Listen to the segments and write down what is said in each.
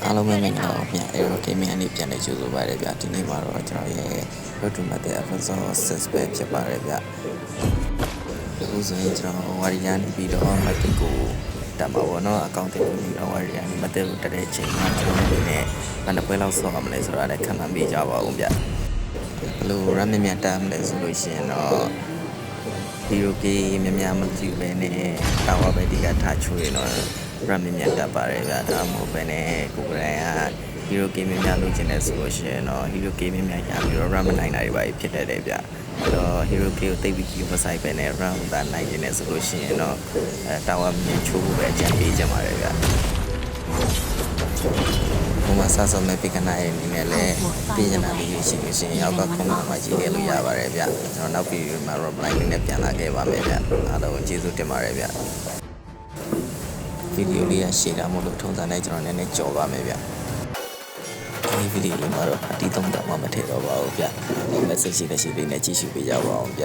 အားလုံးပဲမင်္ဂလာပါဗျာ Aero Gaming အနေပြန်လည်ကြိုဆိုပါရစေဗျာဒီနေ့မှာတော့ကျွန်တော်ရဲ့ Road to Mate Episode 6ပဲဖြစ်ပါတယ်ဗျာအခုဆိုရင်ကျွန်တော်ဝါရီယာနေပြီးတော့ Mate ကိုတက်မှာပေါ့နော်အကောင့်တင်ပြီးတော့ဝါရီယာနေ Mate ကိုတက်တဲ့အချိန်မှာကျွန်တော်အနေနဲ့ဘယ်နှပွဲလောက်ဆော့ရမလဲဆိုတာလည်းခံမှန်းပေးကြပါဦးဗျာဘလို့ RAM မြန်တက်မလဲဆိုလို့ရှိရင်တော့ Hero Game များမကြည့်ပဲနဲ့တာဝါပဲဒီကထားချွေတော့ RAM မြန်တက်ပါတယ်ဗျာဒါမှမဟုတ်ပဲနဲ့ကိုယ်တိုင်က Hero Game များလုပ်ချင်တယ်ဆိုလို့ရှိရင်တော့ Hero Game များရပြီးတော့ RAM နိုင်တာတွေပါဖြစ်တတ်တယ်ဗျာအဲ့တော့ Hero Game ကိုတိတ်ပြီးကြီးမဆိုင်ပဲနဲ့ RAM သာနိုင်နေတယ်ဆိုလို့ရှိရင်တော့တာဝါမြန်ချိုးဖို့ပဲအကြံပေးချင်ပါတယ်ဗျာဘုမဆဆမဲ့ပိကနာရဲ့အနေနဲ့လည်းပြည်ကျင်တာလေးရှိလို့ရှိရင်အောက်က comment မှာရေးခဲ့လို့ရပါတယ်ဗျကျွန်တော်နောက်ဗီဒီယိုမှာ reply လေးနဲ့ပြန်လာခဲ့ပါမယ်ဗျအားလုံးကျေးဇူးတင်ပါတယ်ဗျဗီဒီယိုလေးရရှေ့တာမို့လို့ထုံးစံနဲ့ကျွန်တော်နည်းနည်းကြော်ပါမယ်ဗျဒီဗီဒီယိုလေးမှာတော့အတီးသုံးတာမှမထည့်တော့ပါဘူးဗျ message ရှိတဲ့ရှိလေးနဲ့ကြည့်ရှုပေးကြပါအောင်ဗျ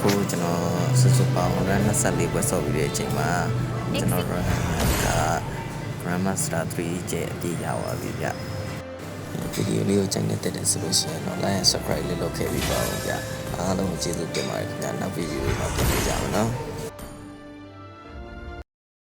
အခုကျွန်တော်စုစုပေါင်း24ပွဲဆော့ပြီးတဲ့အချိန်မှာကျွန်တော်က Grandmaster 3ကျအပြည့်ရပါပြီဗျဗီဒီယိုလေးကိုကြိုက်နေတဲ့ဆိုလို့ရှိရင်တော့ like and subscribe လေးလုပ်ခဲ့ပြီးပါဦးဗျအားလုံးကျေးဇူးတင်ပါတယ်ခင်ဗျာနောက်ဗီဒီယိုမှာပြန်ကြပါမယ်နော်